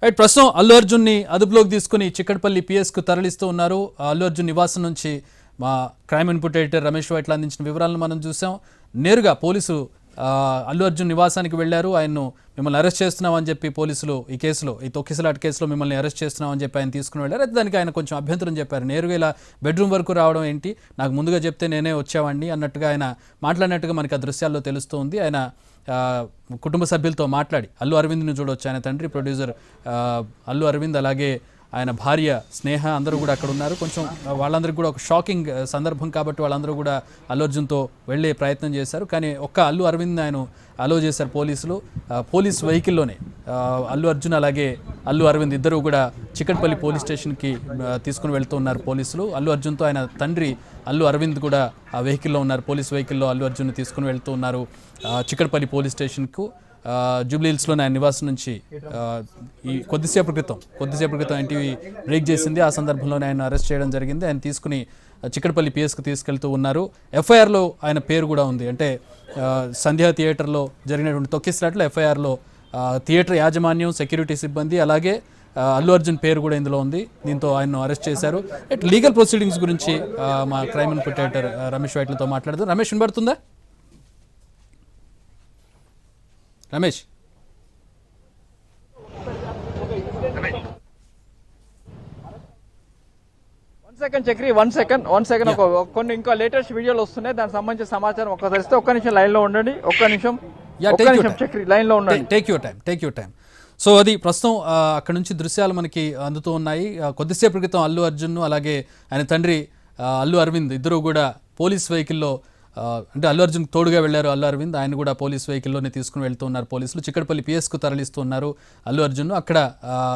Right, ప్రస్తుతం అల్లు అర్జున్ని అదుపులోకి తీసుకుని చిక్కడపల్లి పిఎస్కు తరలిస్తూ ఉన్నారు. అల్లు అర్జున్ నివాసం నుంచి మా crime input editor Ramesh Vaitla అందించిన వివరాలను మనం చూసాం. నేరుగా పోలీసు అల్లు అర్జున్ నివాసానికి వెళ్లారు. ఆయన్ను మిమ్మల్ని అరెస్ట్ చేస్తున్నామని చెప్పి పోలీసులు ఈ కేసులో, ఈ తొక్కిసలాట కేసులో మిమ్మల్ని అరెస్ట్ చేస్తున్నామని చెప్పి ఆయన తీసుకుని వెళ్ళారు. అయితే దానికి ఆయన కొంచెం అభ్యంతరం చెప్పారు. నేరుగా ఇలా బెడ్రూమ్ వరకు రావడం ఏంటి, నాకు ముందుగా చెప్తే నేనే వచ్చేవాడిని అన్నట్టుగా ఆయన మాట్లాడినట్టుగా మనకి ఆ దృశ్యాల్లో తెలుస్తుంది. ఆయన కుటుంబ సభ్యులతో మాట్లాడి అల్లు అరవింద్ని చూడవచ్చు. ఆయన తండ్రి ప్రొడ్యూసర్ అల్లు అరవింద్, అలాగే ఆయన భార్య స్నేహ అందరూ కూడా అక్కడ ఉన్నారు. కొంచెం వాళ్ళందరికీ కూడా ఒక షాకింగ్ సందర్భం కాబట్టి వాళ్ళందరూ కూడా అల్లు అర్జున్తో వెళ్ళే ప్రయత్నం చేశారు. కానీ ఒక్క అల్లు అరవింద్ ఆయన అలో చేశారు పోలీసులు. పోలీస్ వెహికల్లోనే అల్లు అర్జున్ అలాగే అల్లు అరవింద్ ఇద్దరు కూడా చిక్కడపల్లి పోలీస్ స్టేషన్కి తీసుకుని వెళ్తూ ఉన్నారు పోలీసులు. అల్లు అర్జున్తో ఆయన తండ్రి అల్లు అరవింద్ కూడా ఆ వెహికల్లో ఉన్నారు. పోలీస్ వెహికల్లో అల్లు అర్జున్ తీసుకుని వెళ్తూ ఉన్నారు చిక్కడపల్లి పోలీస్ స్టేషన్కు. జూబ్లీహిల్స్లోని ఆయన నివాసం నుంచి ఈ కొద్దిసేపటి క్రితం ఎన్టీవీ బ్రేక్ చేసింది. ఆ సందర్భంలోనే ఆయన అరెస్ట్ చేయడం జరిగింది. ఆయన తీసుకుని చిక్కడపల్లి పిఎస్కు తీసుకెళ్తూ ఉన్నారు. ఎఫ్ఐఆర్లో ఆయన పేరు కూడా ఉంది. అంటే సంధ్యా థియేటర్లో జరిగినటువంటి తొక్కిసలాట్లో ఎఫ్ఐఆర్లో థియేటర్ యాజమాన్యం, సెక్యూరిటీ సిబ్బంది, అలాగే అల్లు అర్జున్ పేరు కూడా ఇందులో ఉంది. దీంతో ఆయన్ను అరెస్ట్ చేశారు. లీగల్ ప్రొసీడింగ్స్ గురించి మా క్రైమ్ ఇన్పుట్ ఎడిటర్ రమేష్ వైట్లతో మాట్లాడుతూ. రమేష్, వినబడుతుందా? రమేష్, వన్ సెకండ్ కొన్ని ఇంకా లేటెస్ట్ వీడియోలు వస్తున్నాయి, దానికి సంబంధించిన సమాచారం ఒక్కసారి ఒక్క నిమిషం లైన్ లో ఉండండి. ఒక్క నిమిషం చక్రి లైన్ లో ఉండండి. Take your time. సో అది ప్రస్తుతం అక్కడ నుంచి దృశ్యాలు మనకి అందుతూ ఉన్నాయి. కొద్దిసేపు క్రితం అల్లు అర్జున్ అలాగే ఆయన తండ్రి అల్లు అరవింద్ ఇద్దరు కూడా పోలీస్ వెహికల్లో, అంటే అల్లు అర్జున్ తోడుగా వెళ్లారు అల్లు అరవింద్, ఆయన కూడా పోలీస్ వెహికల్లోనే తీసుకుని వెళ్తూ ఉన్నారు పోలీసులు. చిక్కడపల్లి పిఎస్కు తరలిస్తూ ఉన్నారు అల్లు అర్జున్. అక్కడ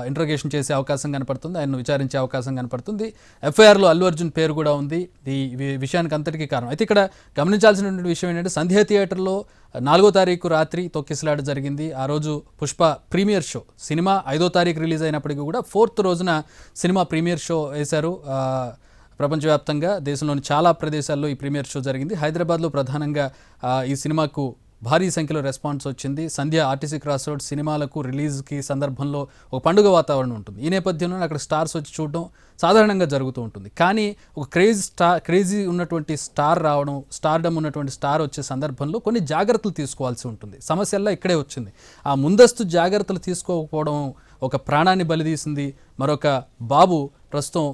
ఇంట్రోగేషన్ చేసే అవకాశం కనపడుతుంది, ఆయన్ను విచారించే అవకాశం కనపడుతుంది. ఎఫ్ఐఆర్లో అల్లు అర్జున్ పేరు కూడా ఉంది. ఈ విషయానికి అంతటికీ కారణం అయితే ఇక్కడ గమనించాల్సినటువంటి విషయం ఏంటంటే, సంధ్యా థియేటర్లో 4వ తారీఖు రాత్రి తొక్కిసలాట జరిగింది. ఆ రోజు పుష్ప ప్రీమియర్ షో, సినిమా 5వ తారీఖు రిలీజ్ అయినప్పటికీ కూడా 4th రోజున సినిమా ప్రీమియర్ షో వేశారు. ప్రపంచవ్యాప్తంగా దేశంలోని చాలా ప్రదేశాల్లో ఈ ప్రీమియర్ షో జరిగింది. హైదరాబాద్లో ప్రధానంగా ఈ సినిమాకు భారీ సంఖ్యలో రెస్పాన్స్ వచ్చింది. సంధ్య ఆర్టీసీ క్రాస్ రోడ్ సినిమాలకు రిలీజ్కి సందర్భంలో ఒక పండుగ వాతావరణం ఉంటుంది. ఈ నేపథ్యంలో అక్కడ స్టార్స్ వచ్చి చూడడం సాధారణంగా జరుగుతూ ఉంటుంది. కానీ ఒక క్రేజీ ఉన్నటువంటి స్టార్ రావడం, స్టార్డమ్ ఉన్నటువంటి స్టార్ వచ్చే సందర్భంలో కొన్ని జాగ్రత్తలు తీసుకోవాల్సి ఉంటుంది. సమస్యల్లో ఇక్కడే వచ్చింది. ఆ ముందస్తు జాగ్రత్తలు తీసుకోకపోవడం ఒక ప్రాణాన్ని బలితీసింది. మరొక బాబు ప్రస్తుతం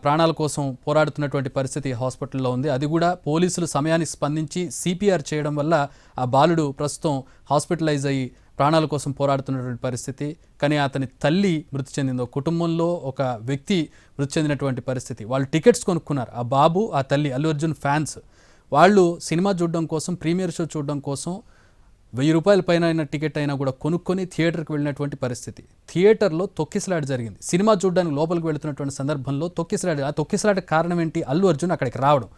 ప్రాణాల కోసం పోరాడుతున్నటువంటి పరిస్థితి హాస్పిటల్లో ఉంది. అది కూడా పోలీసులు సమయానికి స్పందించి సిపిఆర్ చేయడం వల్ల ఆ బాలుడు ప్రస్తుతం హాస్పిటలైజ్ అయ్యి ప్రాణాల కోసం పోరాడుతున్నటువంటి పరిస్థితి. కానీ అతని తల్లి మృతి చెందింది. కుటుంబంలో ఒక వ్యక్తి మృతి చెందినటువంటి పరిస్థితి. వాళ్ళు టికెట్స్ కొనుక్కున్నారు, ఆ బాబు ఆ తల్లి అల్లు అర్జున్ ఫ్యాన్స్. వాళ్ళు సినిమా చూడడం కోసం, ప్రీమియర్ షో చూడడం కోసం 1000 రూపాయల పైన టికెట్ అయినా కూడా కొనుక్కొని థియేటర్కి వెళ్ళినటువంటి పరిస్థితి. థియేటర్లో తొక్కిసలాట జరిగింది. సినిమా చూడడానికి లోపలికి వెళుతున్నటువంటి సందర్భంలో తొక్కిసలాట. ఆ తొక్కిసలాట కారణం ఏంటి? అల్లు అర్జున్ అక్కడికి రావడం.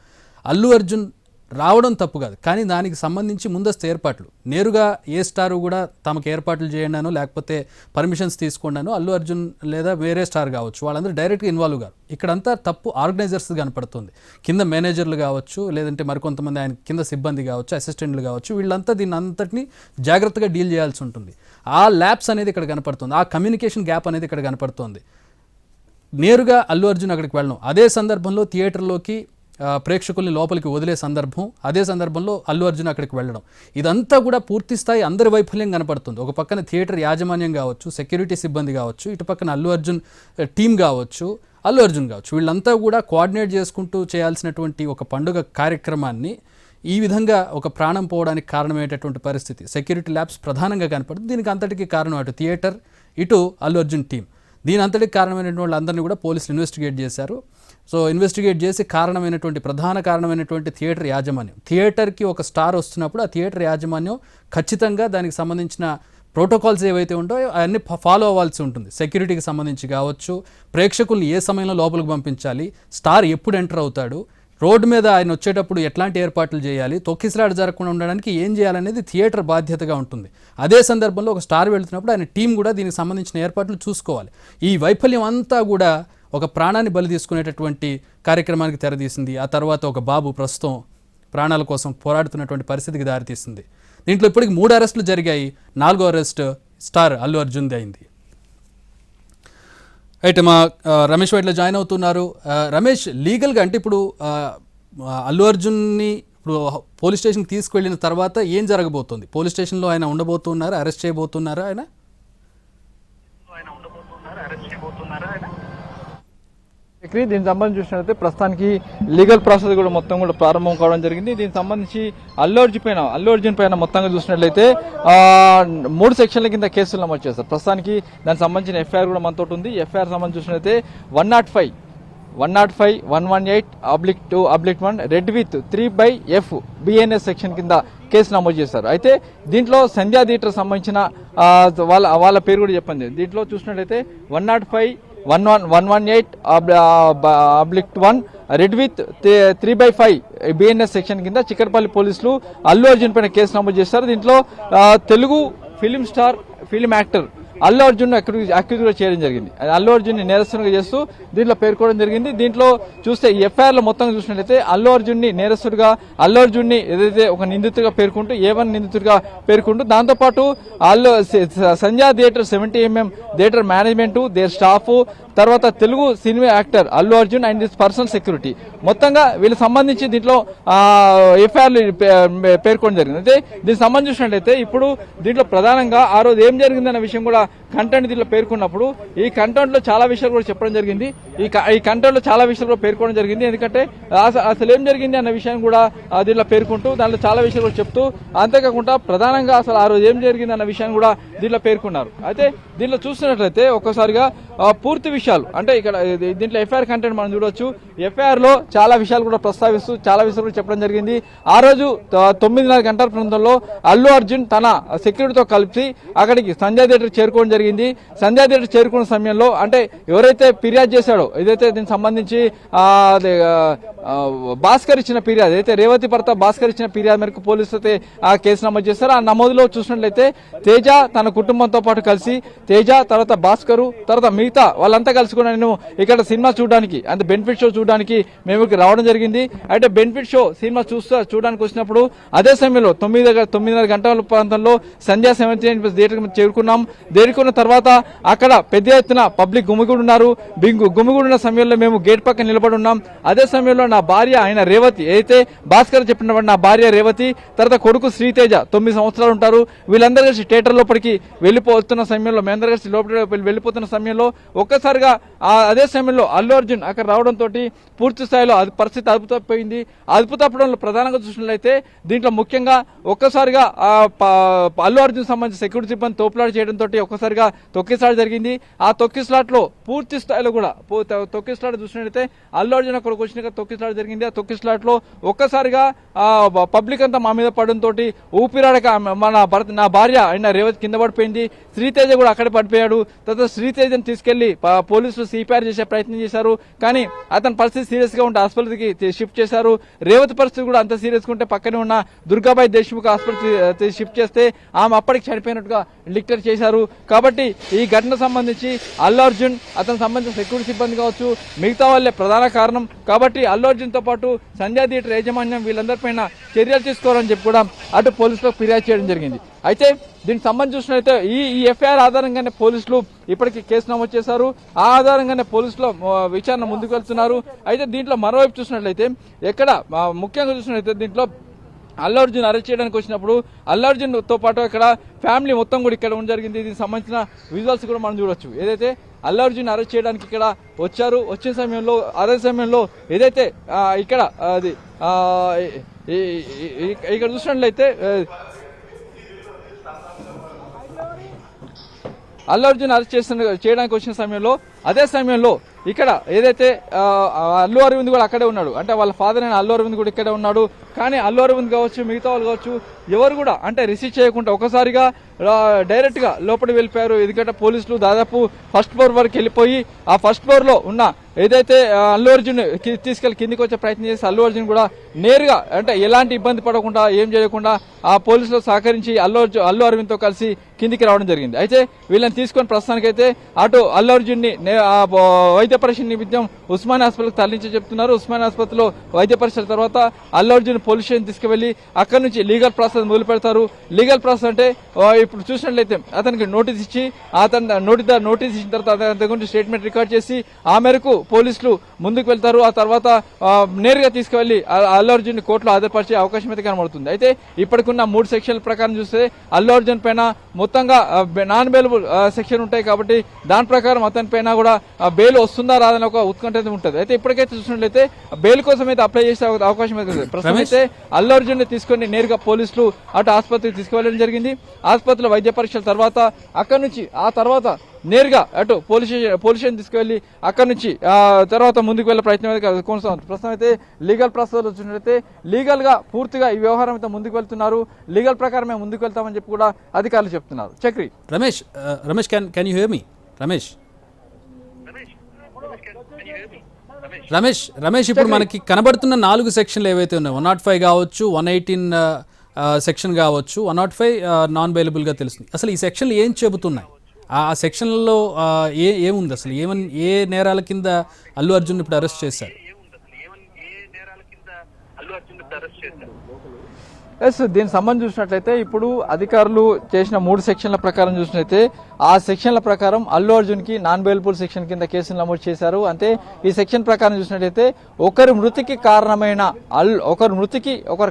అల్లు అర్జున్ రావడం తప్పు కాదు, కానీ దానికి సంబంధించి ముందస్తు ఏర్పాట్లు. నేరుగా ఏ స్టారు కూడా తమకు ఏర్పాట్లు చేయండానో లేకపోతే పర్మిషన్స్ తీసుకున్నానో అల్లు అర్జున్ లేదా వేరే స్టార్ కావచ్చు, వాళ్ళందరూ డైరెక్ట్గా ఇన్వాల్వ్ గారు. ఇక్కడంతా తప్పు ఆర్గనైజర్స్ కనపడుతుంది. కింద మేనేజర్లు కావచ్చు, లేదంటే మరికొంతమంది ఆయన కింద సిబ్బంది కావచ్చు, అసిస్టెంట్లు కావచ్చు, వీళ్ళంతా దీన్ని అంతటిని జాగ్రత్తగా డీల్ చేయాల్సి ఉంటుంది. ఆ ల్యాబ్స్ అనేది ఇక్కడ కనపడుతుంది, ఆ కమ్యూనికేషన్ గ్యాప్ అనేది ఇక్కడ కనపడుతుంది. నేరుగా అల్లు అర్జున్ అక్కడికి వెళ్ళడం, అదే సందర్భంలో థియేటర్లోకి ప్రేక్షకుల్ని లోపలికి వదిలే సందర్భం, అదే సందర్భంలో అల్లు అర్జున్ అక్కడికి వెళ్ళడం, ఇదంతా కూడా పూర్తి స్థాయి అందరి వైఫల్యం కనపడుతుంది. ఒక పక్కన థియేటర్ యాజమాన్యం కావచ్చు, సెక్యూరిటీ సిబ్బంది కావచ్చు, ఇటు పక్కన అల్లు అర్జున్ టీం కావచ్చు, అల్లు అర్జున్ కావచ్చు, వీళ్ళంతా కూడా కోఆర్డినేట్ చేసుకుంటూ చేయాల్సినటువంటి ఒక పండుగ కార్యక్రమాన్ని ఈ విధంగా ఒక ప్రాణం పోవడానికి కారణమయ్యేటటువంటి పరిస్థితి. సెక్యూరిటీ ల్యాబ్స్ ప్రధానంగా కనపడుతుంది. దీనికి అంతటికీ కారణం అటు థియేటర్, ఇటు అల్లు అర్జున్ టీం. దీని అంతటికి కారణమైనటువంటి వాళ్ళందరినీ కూడా పోలీసులు ఇన్వెస్టిగేట్ చేశారు. సో ఇన్వెస్టిగేట్ చేసి ప్రధాన కారణమైనటువంటి థియేటర్ యాజమాన్యం, థియేటర్కి ఒక స్టార్ వస్తున్నప్పుడు ఆ థియేటర్ యాజమాన్యం ఖచ్చితంగా దానికి సంబంధించిన ప్రోటోకాల్స్ ఏవైతే ఉంటాయో అవన్నీ ఫాలో అవ్వాల్సి ఉంటుంది. సెక్యూరిటీకి సంబంధించి కావచ్చు, ప్రేక్షకుల్ని ఏ సమయంలో లోపలికి పంపించాలి, స్టార్ ఎప్పుడు ఎంటర్ అవుతాడు, రోడ్డు మీద ఆయన వచ్చేటప్పుడు ఎట్లాంటి ఏర్పాట్లు చేయాలి, తొక్కిసలాట జరగకుండా ఉండడానికి ఏం చేయాలనేది థియేటర్ బాధ్యతగా ఉంటుంది. అదే సందర్భంలో ఒక స్టార్ వెళ్తున్నప్పుడు ఆయన టీం కూడా దీనికి సంబంధించిన ఏర్పాట్లు చూసుకోవాలి. ఈ వైఫల్యం అంతా కూడా ఒక ప్రాణాన్ని బలి తీసుకునేటటువంటి కార్యక్రమానికి తెరదీసింది. ఆ తర్వాత ఒక బాబు ప్రస్తుతం ప్రాణాల కోసం పోరాడుతున్నటువంటి పరిస్థితికి దారితీసింది. దీంట్లో ఇప్పటికి 3 అరెస్టులు జరిగాయి. 4వ అరెస్ట్ స్టార్ అల్లు అర్జున్ది అయింది. అయితే మా రమేష్ వైట్ల జాయిన్ అవుతున్నారు. రమేష్, లీగల్గా అంటే ఇప్పుడు అల్లు అర్జున్ని ఇప్పుడు పోలీస్ స్టేషన్కి తీసుకువెళ్ళిన తర్వాత ఏం జరగబోతుంది? పోలీస్ స్టేషన్లో ఆయన ఉండబోతున్నారా, అరెస్ట్ చేయబోతున్నారా ఆయన? దీనికి సంబంధించి చూసినట్లయితే ప్రస్తుతానికి లీగల్ ప్రాసెస్ కూడా మొత్తం కూడా ప్రారంభం కావడం జరిగింది. దీనికి సంబంధించి అల్లు అర్జున్ పైన మొత్తంగా చూసినట్లయితే 3 సెక్షన్ల కింద కేసులు నమోదు చేస్తారు. ప్రస్తుతానికి దానికి సంబంధించిన ఎఫ్ఐఆర్ కూడా మనతో ఉంది. ఎఫ్ఐఆర్ సంబంధించి చూసినట్లయితే 105, 105/118/2/1 red with 3/F BNS section కింద కేసు నమోదు చేశారు. అయితే దీంట్లో సంధ్యా థియేటర్ సంబంధించిన వాళ్ళ పేరు కూడా చెప్పండి. దీంట్లో చూసినట్లయితే 105/118/1 రెడ్ విత్ 3/5 BNS సెక్షన్ కింద చిక్కడపల్లి పోలీసులు అల్లు అర్జున్ పైన కేసు నమోదు చేశారు. దీంట్లో Telugu film star, film actor Allu Arjun accuse కూడా చేయడం జరిగింది. అల్లు అర్జున్ నేరస్తునిగా చేస్తూ దీంట్లో పేర్కోవడం జరిగింది. దీంట్లో చూస్తే ఈ ఎఫ్ఐఆర్ లో మొత్తం చూసినట్లయితే అల్లు అర్జున్ని నేరస్తుడిగా, అల్లు అర్జున్ని ఏదైతే ఒక నిందితుడిగా పేర్కొంటూ A1 నిందితుడిగా పేర్కొంటూ దాంతోపాటు Sandhya theatre 70mm theatre management, their staff, తర్వాత Telugu cinema actor Allu Arjun and this personal security మొత్తంగా వీళ్ళకి సంబంధించి దీంట్లో ఎఫ్ఐఆర్లు పేర్కొనడం జరిగింది. అయితే దీనికి సంబంధించి చూసినట్లయితే ఇప్పుడు దీంట్లో ప్రధానంగా ఆ రోజు ఏం జరిగిందన్న విషయం కూడా కంటెంట్ దీంట్లో పేర్కొన్నప్పుడు ఈ కంటెంట్ లో చాలా విషయాలు కూడా చెప్పడం జరిగింది. ఈ కంటెంట్ లో చాలా విషయాలు కూడా పేర్కోవడం జరిగింది. ఎందుకంటే అసలు ఏం జరిగింది అన్న విషయం కూడా దీంట్లో పేర్కొంటూ దాంట్లో చాలా విషయాలు కూడా చెప్తూ, అంతేకాకుండా ప్రధానంగా అసలు ఆ రోజు ఏం జరిగింది అన్న విషయాన్ని కూడా దీంట్లో పేర్కొన్నారు. అయితే దీంట్లో చూస్తున్నట్లయితే ఒక్కసారిగా పూర్తి విషయాలు అంటే ఇక్కడ దీంట్లో ఎఫ్ఐఆర్ కంటెంట్ మనం చూడొచ్చు. ఎఫ్ఐఆర్ లో చాలా విషయాలు కూడా ప్రస్తావిస్తూ చాలా విషయాలు కూడా చెప్పడం జరిగింది. ఆ రోజు 9:30 గంటల ప్రాంతంలో అల్లు అర్జున్ తన సెక్యూరిటీతో కలిసి అక్కడికి సంధ్యా థియేటర్ చేరుకోవడం జరిగింది. సంధ్యా థియేటర్ చేరుకున్న సమయంలో అంటే ఎవరైతే ఫిర్యాదు చేశాడో, ఏదైతే దీనికి సంబంధించి భాస్కర్ ఇచ్చిన ఫిర్యాదు, అయితే రేవతి భర్త భాస్కర్ ఇచ్చిన ఫిర్యాదు మేరకు పోలీసులు అయితే ఆ కేసు నమోదు చేశారు. ఆ నమోదులో చూసినట్లయితే తేజ తన కుటుంబంతో పాటు కలిసి, తేజ తర్వాత భాస్కరు తర్వాత మిగతా వాళ్ళంతా కలిసి కూడా నేను ఇక్కడ సినిమా చూడడానికి అంటే బెనిఫిట్ షో చూడడానికి మేము రావడం జరిగింది. అయితే బెనిఫిట్ షో సినిమా చూడడానికి వచ్చినప్పుడు అదే సమయంలో 9:30 గంటల ప్రాంతంలో సంధ్యా 70 థియేటర్ చేరుకున్న తర్వాత అక్కడ పెద్ద ఎత్తున పబ్లిక్ గుమిగూడున్నారు. గుమిగూడిన సమయంలో మేము గేట్ పక్కన నిలబడి ఉన్నాం. అదే సమయంలో నా భార్య అయిన రేవతి, అయితే భాస్కర్ చెప్పిన నా భార్య రేవతి, తర్వాత కొడుకు శ్రీతేజ 9 సంవత్సరాలు ఉంటారు. వీళ్ళందరూ కలిసి థియేటర్ లోపలికి వెళ్ళిపోతున్న సమయంలో, మేమందరూ కలిసి లోపలికి వెళ్ళిపోతున్న సమయంలో ఒక్కసారిగా అదే సమయంలో అల్లు అర్జున్ అక్కడ రావడంతో పూర్తి స్థాయిలో పరిస్థితి అదుపు తప్పిపోయింది. అదుపు తప్పడంలో ప్రధానంగా చూసినట్లయితే దీంట్లో ముఖ్యంగా ఒక్కసారిగా అల్లు అర్జున్ సంబంధించిన సెక్యూరిటీ సిబ్బంది తోపులాట చేయడంతో ఒక్కసారిగా తొక్కిసలాట జరిగింది. ఆ తొక్కిసలాట్ లో పూర్తి స్థాయిలో కూడా తొక్కిసలాట చూసినట్లయితే అల్లు అర్జున్ అక్కడికి వచ్చినాక తొక్కిసలాట జరిగింది. ఆ తొక్కిసలాట్ లో ఒక్కసారిగా పబ్లిక్ అంతా మా మీద పడడంతో ఊపిరాడక నా భార్య అయిన రేవతి కింద పడిపోయింది. శ్రీతేజ కూడా అక్కడే పడిపోయాడు. తర్వాత శ్రీతేజను తీసుకెళ్లి పోలీసులు సిపిఆర్ చేసే ప్రయత్నం చేశారు. కానీ అతని పరిస్థితి సీరియస్ గా ఉంటే ఆసుపత్రికి షిఫ్ట్ చేశారు. రేవతి పరిస్థితి కూడా అంత సీరియస్ గా ఉంటే పక్కనే ఉన్న దుర్గాబాయి దేశ్ముఖ్ ఆసుపత్రికి షిఫ్ట్ చేస్తే ఆమె అప్పటికి చనిపోయినట్టుగా డిక్లేర్ చేశారు. కాబట్టి ఈ ఘటన సంబంధించి అల్లు అర్జున్, అతనికి సంబంధించిన సెక్యూరిటీ సిబ్బంది కావచ్చు, మిగతా వాళ్ళే ప్రధాన కారణం. కాబట్టి అల్లు అర్జున్ తో పాటు సంధ్యా థియేటర్ యాజమాన్యం వీళ్ళందరిపైన చర్యలు తీసుకోవాలని చెప్పి కూడా అటు పోలీసులకు ఫిర్యాదు చేయడం జరిగింది. అయితే దీనికి సంబంధించి చూసినట్లయితే ఈ ఎఫ్ఐఆర్ ఆధారంగానే పోలీసులు ఇప్పటికీ కేసు నమోదు చేశారు. ఆ ఆధారంగానే పోలీసులు విచారణ ముందుకు వెళ్తున్నారు. అయితే దీంట్లో మరోవైపు చూసినట్లయితే ఎక్కడ ముఖ్యంగా చూసినట్లయితే దీంట్లో అల్లు అర్జున్ అరెస్ట్ చేయడానికి వచ్చినప్పుడు అల్లు అర్జున్ తో పాటు ఇక్కడ ఫ్యామిలీ మొత్తం కూడా ఇక్కడ ఉండడం జరిగింది. దీనికి సంబంధించిన విజువల్స్ కూడా మనం చూడొచ్చు. ఏదైతే అల్లు అర్జున్ అరెస్ట్ చేయడానికి ఇక్కడ వచ్చారు, వచ్చిన సమయంలో అదే సమయంలో ఏదైతే ఇక్కడ అది ఇక్కడ చూసినట్లయితే అల్లు అర్జున్ అరెస్ట్ చేయడానికి వచ్చిన సమయంలో అదే సమయంలో ఇక్కడ ఏదైతే అల్లు అరవింద్ కూడా అక్కడే ఉన్నాడు. అంటే వాళ్ళ ఫాదర్ అయిన అల్లు అరవింద్ కూడా ఇక్కడే ఉన్నాడు. కానీ అల్లు అరవింద్ కావచ్చు, మిగతా వాళ్ళు కావచ్చు, ఎవరు కూడా అంటే రిసీవ్ చేయకుండా ఒకసారిగా డైరెక్ట్ గా లోపలికి వెళ్ళిపోయారు. ఎందుకంటే పోలీసులు దాదాపు ఫస్ట్ ఫ్లోర్ వరకు వెళ్ళిపోయి ఆ ఫస్ట్ ఫ్లోర్ లో ఉన్న ఏదైతే అల్లు అర్జున్ తీసుకెళ్లి కిందికి వచ్చే ప్రయత్నం చేసి అల్లు అర్జున్ కూడా నేరుగా అంటే ఎలాంటి ఇబ్బంది పడకుండా ఏం చేయకుండా ఆ పోలీసులు సహకరించి అల్లు అరవింద్ తో కలిసి కిందికి రావడం జరిగింది. అయితే వీళ్ళని తీసుకొని ప్రస్తుతానికైతే అటు అల్లు అర్జున్ ని వైద్య వైద్య పరీక్ష నిమిత్తం ఉస్మాన్ హాస్పిటల్కి తరలించి చెప్తున్నారు. ఉస్మాన్ ఆసుపత్రిలో వైద్య పరీక్షల తర్వాత అల్లు అర్జున్ పోలీస్ స్టేషన్ తీసుకువెళ్లి అక్కడి నుంచి లీగల్ ప్రాసెస్ మొదలు పెడతారు. లీగల్ ప్రాసెస్ అంటే ఇప్పుడు చూసినట్లయితే అతనికి నోటీస్ ఇచ్చి అతను నోటీస్ ఇచ్చిన తర్వాత అతని గురించి స్టేట్మెంట్ రికార్డ్ చేసి ఆ మేరకు పోలీసులు ముందుకు వెళ్తారు. ఆ తర్వాత నేరుగా తీసుకువెళ్లి అల్లు అర్జున్ కోర్టులో హాజరుపరిచే అవకాశం అయితే కనబడుతుంది. అయితే ఇప్పటికున్న 3 సెక్షన్ల ప్రకారం చూస్తే అల్లు అర్జున్ పైన మొత్తంగా నాన్ బెయిలబుల్ సెక్షన్ ఉంటాయి కాబట్టి దాని ప్రకారం అతని పైన కూడా బెయిల్ వస్తుందా రాదని ఒక ఉత్కంఠ ఉంటుంది. అయితే ఇప్పటికైతే చూసినట్లయితే బెయిల్ కోసం అయితే అప్లై చేసే అవకాశం అయితే ప్రస్తుతం అయితే అల్లు అర్జున్ ని తీసుకొని నేరుగా పోలీసులు అటు ఆసుపత్రికి తీసుకువెళ్ళడం జరిగింది. ఆసుపత్రిలో వైద్య పరీక్షల తర్వాత అక్కడి నుంచి ఆ తర్వాత నేరుగా అటు పోలీస్ స్టేషన్ తీసుకువెళ్లి అక్కడి నుంచి తర్వాత ముందుకు వెళ్లే ప్రయత్నం అయితే కొనసాగుతుంది. ప్రస్తుతం అయితే లీగల్ ప్రాసెస్ వచ్చినట్లయితే లీగల్ గా పూర్తిగా ఈ వ్యవహారం అయితే ముందుకు వెళ్తున్నారు. లీగల్ ప్రకారమే ముందుకు వెళ్తామని చెప్పి కూడా అధికారులు చెప్తున్నారు. Chakri Ramesh can you hear me Ramesh ఇప్పుడు మనకి కనబడుతున్న 4 సెక్షన్లు ఏవైతే ఉన్నాయో 105 కావచ్చు, 118 సెక్షన్ కావచ్చు, 105 నాన్ బెయిలబుల్ గా తెలుస్తుంది. అసలు ఈ సెక్షన్లు ఏం చెబుతున్నాయి? ఆ సెక్షన్లలో ఏముంది అసలు? ఏ నేరాల కింద అల్లు అర్జున్ ఇప్పుడు అరెస్ట్ చేశారు? ఎస్, దీనికి సంబంధించి చూసినట్లయితే ఇప్పుడు అధికారులు చేసిన 3 సెక్షన్ల ప్రకారం చూసినట్లయితే ఆ సెక్షన్ల ప్రకారం అల్లు అర్జున్ కి నాన్ బెయిలబుల్ సెక్షన్ కింద కేసులు నమోదు చేశారు. అంటే ఈ సెక్షన్ ప్రకారం చూసినట్లయితే ఒకరి మృతికి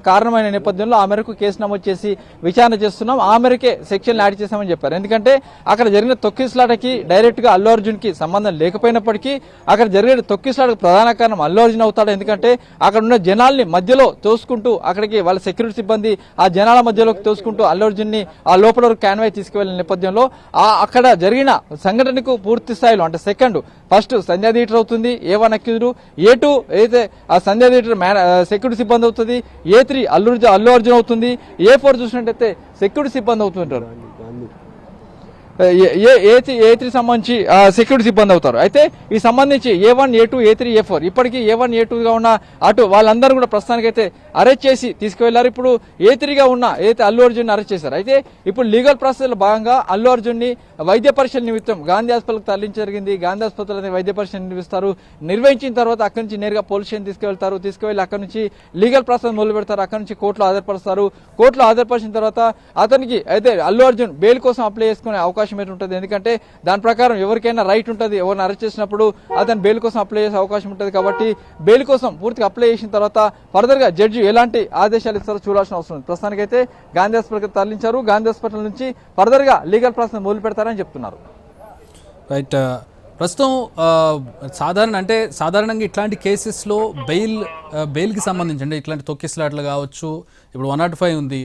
కారణమైన నేపథ్యంలో ఆ మేరకు కేసు నమోదు చేసి విచారణ చేస్తున్నాం. ఆ మేరకే సెక్షన్ యాడ్ చేశామని చెప్పారు. ఎందుకంటే అక్కడ జరిగిన తొక్కిసలాటకి డైరెక్ట్ గా అల్లు అర్జున్ కి సంబంధం లేకపోయినప్పటికీ అక్కడ జరిగిన తొక్కిసలాటకు ప్రధాన కారణం అల్లు అర్జున్ అవుతాడు. ఎందుకంటే అక్కడ ఉన్న జనాల్ని మధ్యలో తోసుకుంటూ అక్కడికి వాళ్ళ సెక్యూరిటీ సిబ్బంది ఆ జనాల మధ్యలోకి తోసుకుంటూ అల్లు అర్జున్ ని ఆ లోపల క్యాన్వై తీసుకువెళ్లిన నేపథ్యంలో అక్కడ జరిగిన సంఘటనకు పూర్తి స్థాయిలో అంటే ఫస్ట్ సంధ్యా థియేటర్ అవుతుంది, A1 అక్యూజ్డ్, A2 అయితే ఆ సంధ్యా థియేటర్ సెక్యూరిటీ సిబ్బంది అవుతుంది, A3 అల్లు అర్జున్ అవుతుంది, A4 చూసినట్టయితే సెక్యూరిటీ సిబ్బంది అవుతుంటారు, A3 సంబంధించి సెక్యూరిటీ సిబ్బంది అవుతారు. అయితే ఈ సంబంధించి A1, A2, A3, A4 ఇప్పటికీ A1, A2 గా ఉన్న అటు వాళ్ళందరూ కూడా ప్రస్తుతానికి అయితే అరెస్ట్ చేసి తీసుకువెళ్లారు. ఇప్పుడు A3 గా ఉన్న అయితే అల్లు అర్జున్ అరెస్ట్ చేశారు. అయితే ఇప్పుడు లీగల్ ప్రాసెస్ లో భాగంగా అల్లు అర్జున్ ని వైద్య పరీక్షల నిమిత్తం గాంధీ హాస్పిటల్కి తరలించడం జరిగింది. గాంధీ హాస్పిటల్ వైద్య పరీక్షలు నిర్వహిస్తారు. నిర్వహించిన తర్వాత అక్కడి నుంచి నేరుగా పోలీస్ స్టేషన్ తీసుకువెళ్లి అక్కడి నుంచి లీగల్ ప్రాసెస్ మొదలు పెడతారు. అక్కడి నుంచి కోర్టులో హాజరుపరుస్తారు. కోర్టులో హాజరుపరిచిన తర్వాత అతనికి అయితే అల్లు అర్జున్ బెయిల్ కోసం అప్లై చేసుకునే అవకాశం ఉంటుంది. ఎందుకంటే దాని ప్రకారం ఎవరికైనా రైట్ ఉంటుంది, ఎవరిని అరెస్ట్ చేసినప్పుడు అతను బెయిల్ కోసం అప్లై చేసే అవకాశం ఉంటుంది. కాబట్టి బెయిల్ కోసం పూర్తిగా అప్లై చేసిన తర్వాత ఫర్దర్ గా జడ్జి ఎలాంటి ఆదేశాలు ఇస్తారో చూడాల్సిన అవసరం ఉంది. ప్రస్తుతానికి అయితే గాంధీ హాస్పిటల్కి తరలించారు. గాంధీ హాస్పిటల్ నుంచి ఫర్దర్ గా లీగల్ ప్రాసెస్ మొదలు పెడతారని చెప్తున్నారు. రైట్, ప్రస్తుతం సాధారణంగా ఇట్లాంటి కేసెస్లో బెయిల్కి సంబంధించి అంటే ఇట్లాంటి తొక్కిసలాట్లు కావచ్చు, ఇప్పుడు 105 ఉంది,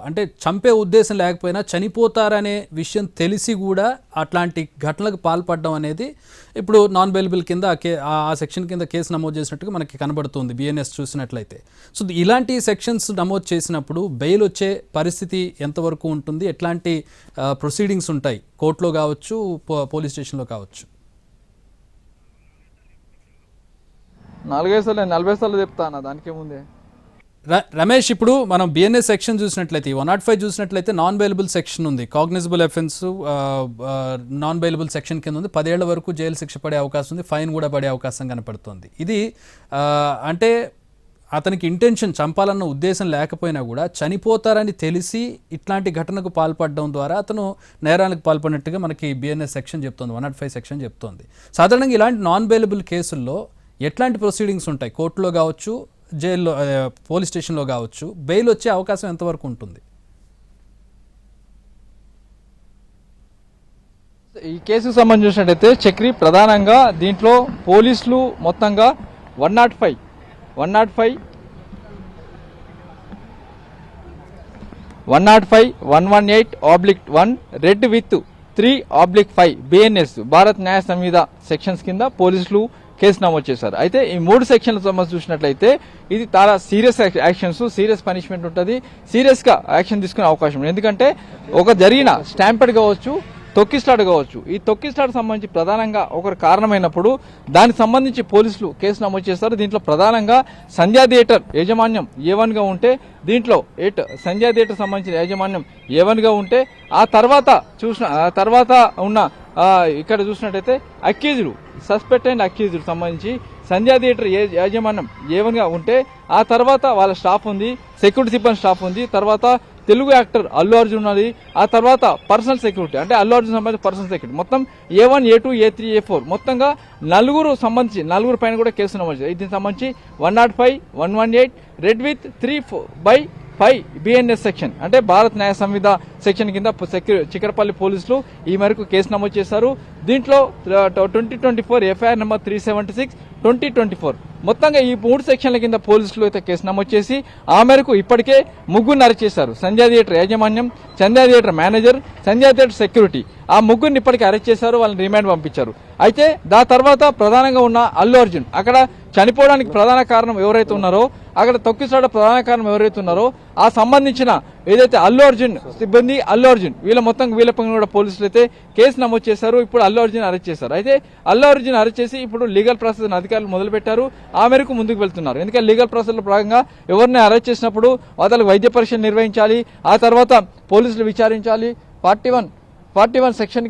అంటే చంపే ఉద్దేశం లేకపోయినా చనిపోతారనే విషయం తెలిసి కూడా అట్లాంటి ఘటనలకు పాల్పడడం అనేది ఇప్పుడు నాన్ బెయిలబుల్ కింద ఆ సెక్షన్ కింద కేసు నమోదు చేసినట్టుగా మనకి కనబడుతుంది BNS చూసినట్లయితే. సో ఇలాంటి సెక్షన్స్ నమోదు చేసినప్పుడు బెయిల్ వచ్చే పరిస్థితి ఎంతవరకు ఉంటుంది? ఎట్లాంటి ప్రొసీడింగ్స్ ఉంటాయి కోర్టులో కావచ్చు, పోలీస్ స్టేషన్లో కావచ్చు? 45 సార్లు 40 సార్లు చెప్తాను, దానికే ముందే. రమేష్, ఇప్పుడు మనం BNS సెక్షన్ చూసినట్లయితే 105 చూసినట్లయితే నాన్ బెయిలబుల్ సెక్షన్ ఉంది, cognizable offence non bailable section కింద ఉంది. 10 ఏళ్ల వరకు జైలు శిక్ష పడే అవకాశం ఉంది, ఫైన్ కూడా పడే అవకాశం కనపడుతుంది. ఇది అంటే అతనికి ఇంటెన్షన్ చంపాలన్న ఉద్దేశం లేకపోయినా కూడా చనిపోతారని తెలిసి ఇట్లాంటి ఘటనకు పాల్పడడం ద్వారా అతను నేరానికి పాల్పడినట్టుగా మనకి BNS సెక్షన్ చెప్తోంది, 105 సెక్షన్ చెప్తోంది. సాధారణంగా ఇలాంటి నాన్ బెయిలబుల్ కేసుల్లో ఎట్లాంటి ప్రొసీడింగ్స్ ఉంటాయి? కోర్టులో కావచ్చు, జైల్లో పోలీస్ స్టేషన్లో కావచ్చు, బెయిల్ వచ్చే అవకాశం ఎంతవరకు ఉంటుంది? ఈ కేసుకు సంబంధించినట్టయితే చక్రి ప్రధానంగా దీంట్లో పోలీసులు మొత్తంగా 105, 118/1 రెడ్ విత్ 3/5 BNS భారత్ న్యాయ సంహిత సెక్షన్స్ కింద పోలీసులు కేసు నమోదు చేశారు. అయితే ఈ 3 సెక్షన్ల సంబంధించి చూసినట్లయితే ఇది చాలా సీరియస్ యాక్షన్స్, సీరియస్ పనిష్మెంట్ ఉంటుంది, సీరియస్ గా యాక్షన్ తీసుకునే అవకాశం ఉంది. ఎందుకంటే ఒక జరిగిన స్టాంపెడ్ కావచ్చు, తొక్కిసలాట కావచ్చు, ఈ తొక్కిసలాట సంబంధించి ప్రధానంగా ఒకరు కారణమైనప్పుడు దానికి సంబంధించి పోలీసులు కేసు నమోదు చేస్తారు. దీంట్లో ప్రధానంగా సంధ్యా థియేటర్ యాజమాన్యం A1 గా ఉంటే, దీంట్లో సంధ్యా థియేటర్ సంబంధించిన యాజమాన్యం A1 గా ఉంటే, ఆ తర్వాత ఉన్న ఇక్కడ చూసినట్టయితే అక్యూజ్డ్ సస్పెక్ట్ అండ్ అక్యూజ్డ్ సంబంధించి సంధ్యా థియేటర్ యాజమాన్యం ఏవన్గా ఉంటే ఆ తర్వాత వాళ్ళ స్టాఫ్ ఉంది, సెక్యూరిటీ సిబ్బంది స్టాఫ్ ఉంది, తర్వాత తెలుగు యాక్టర్ అల్లు అర్జున్ ఉన్నది, ఆ తర్వాత పర్సనల్ సెక్యూరిటీ అంటే అల్లు అర్జున్ సంబంధించి పర్సనల్ సెక్యూరిటీ మొత్తం A1 A2 A3 A4 మొత్తంగా నలుగురు పైన కూడా కేసు నమోదు చేశారు. దీనికి సంబంధించి 105 118 రెడ్ విత్ 3/5 BNS సెక్షన్ అంటే భారత్ న్యాయ సంహిత సెక్షన్ కింద చిక్కడపల్లి పోలీసులు ఈ మేరకు కేసు నమోదు చేశారు. దీంట్లో 2024 FIR నెంబర్ 376 2024 మొత్తంగా ఈ 3 సెక్షన్ల కింద పోలీసులు అయితే కేసు నమోదు చేసి ఆ మేరకు ఇప్పటికే ముగ్గురిని అరెస్ట్ చేశారు. సంధ్యా థియేటర్ యాజమాన్యం, సంధ్యా థియేటర్ మేనేజర్, సంధ్యా థియేటర్ సెక్యూరిటీ ఆ ముగ్గురిని ఇప్పటికే అరెస్ట్ చేశారు, వాళ్ళని రిమాండ్ పంపించారు. అయితే దాని తర్వాత ప్రధానంగా ఉన్న అల్లు అర్జున్ అక్కడ చనిపోవడానికి ప్రధాన కారణం ఎవరైతే ఉన్నారో, అక్కడ తొక్కిసాడ ప్రధాన కారణం ఎవరైతే ఉన్నారో ఆ సంబంధించిన ఏదైతే అల్లు అర్జున్ సిబ్బంది అల్లు అర్జున్ వీళ్ళ పైన కూడా పోలీసులు అయితే కేసు నమోదు చేశారు. ఇప్పుడు అల్లు అర్జున్ అరెస్ట్ చేశారు. అయితే అల్లు అర్జున్ అరెస్ట్ చేసి ఇప్పుడు లీగల్ ప్రాసెస్ అధికారులు మొదలు పెట్టారు. ఆ మేరకు ముందుకు వెళ్తున్నారు. ఎందుకంటే లీగల్ ప్రాసెస్ లో భాగంగా ఎవరిని అరెస్ట్ చేసినప్పుడు వాళ్ళకి వైద్య పరీక్షలు నిర్వహించాలి, ఆ తర్వాత పోలీసులు విచారించాలి, 41 సెక్షన్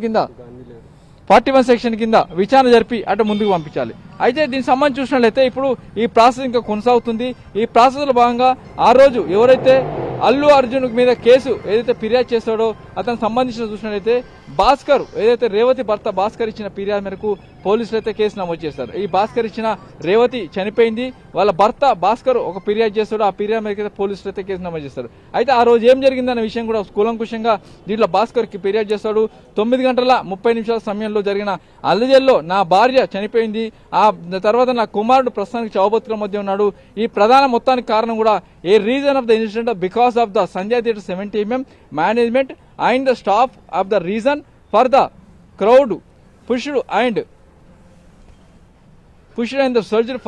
కింద విచారణ జరిపి అటు ముందుకు పంపించాలి. అయితే దీనికి సంబంధించి చూసినట్లయితే ఇప్పుడు ఈ ప్రాసెస్ ఇంకా కొనసాగుతుంది. ఈ ప్రాసెస్ లో భాగంగా ఆ రోజు ఎవరైతే అల్లు అర్జున్ మీద కేసు ఏదైతే ఫిర్యాదు చేస్తాడో అతనికి సంబంధించిన చూసినట్లయితే భాస్కర్ ఏదైతే రేవతి భర్త భాస్కర్ ఇచ్చిన ఫిర్యాదు మేరకు పోలీసులు అయితే కేసు నమోదు చేస్తారు. ఈ భాస్కర్ ఇచ్చిన రేవతి చనిపోయింది, వాళ్ళ భర్త భాస్కర్ ఒక ఫిర్యాదు చేస్తాడు, ఆ ఫిర్యాదు మేరకు అయితే పోలీసులు అయితే కేసు నమోదు చేస్తారు. అయితే ఆ రోజు ఏం జరిగిందనే విషయం కూడా కూలంకుషంగా దీంట్లో భాస్కర్కి ఫిర్యాదు చేస్తాడు. 9 గంటల 30 నిమిషాల సమయంలో జరిగిన అల్లజల్లో నా భార్య చనిపోయింది, ఆ తర్వాత నా కుమారుడు ప్రస్తుతానికి చావుబతుకుల మధ్య ఉన్నాడు. ఈ ప్రధాన మొత్తానికి కారణం కూడా a reason of the incident because of the Sandhya theatre 70mm management and the staff of the reason for the crowd pushed and the surgery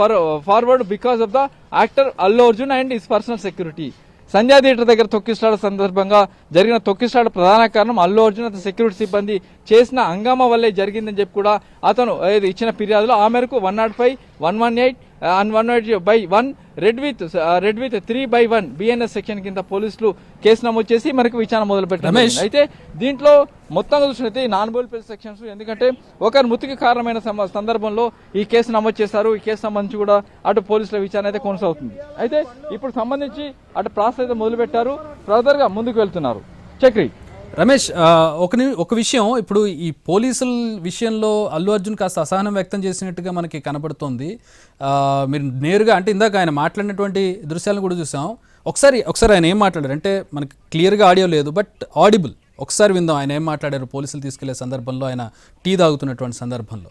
forward because of the actor Allu Arjun and his personal security. Sandhya theatre దగ్గర తొక్కిసలాట సందర్భంగా జరిగిన తొక్కిసలాట ప్రధాన కారణం అల్లు అర్జున్ అతని security సిబ్బంది చేసిన హంగామా వల్లే జరిగిందని చెప్పి కూడా అతను ఇచ్చిన ఫిర్యాదులో ఆ మేరకు 105 118 and 118/1 red with 3/1 BNS section కింద పోలీసులు కేసు నమోదు చేసి మనకు విచారణ మొదలు పెట్టారు. అయితే దీంట్లో మొత్తంగా చూసినట్లయితే నాన్ బెయిలబుల్ సెక్షన్స్ ఎందుకంటే ఒకరి మృతికి కారణమైన సందర్భంలో ఈ కేసు నమోదు చేశారు. ఈ కేసు సంబంధించి కూడా అటు పోలీసుల విచారణ అయితే కొనసాగుతుంది. అయితే ఇప్పుడు సంబంధించి అటు ప్రాసెస్ అయితే మొదలు పెట్టారు, ఫర్దర్ గా ముందుకు వెళ్తున్నారు. చక్రి రమేష్, ఒక విషయం, ఇప్పుడు ఈ పోలీసుల విషయంలో అల్లు అర్జున్ కాస్త అసహనం వ్యక్తం చేసినట్టుగా మనకి కనబడుతోంది. మీరు నేరుగా అంటే ఇందాక ఆయన మాట్లాడినటువంటి దృశ్యాలను కూడా చూసాం. ఒకసారి ఆయన ఏం మాట్లాడారు అంటే మనకి క్లియర్గా ఆడియో లేదు, బట్ ఆడిబుల్. ఒకసారి విందాం ఆయన ఏం మాట్లాడారు పోలీసులు తీసుకెళ్లే సందర్భంలో, ఆయన టీ తాగుతున్నటువంటి సందర్భంలో.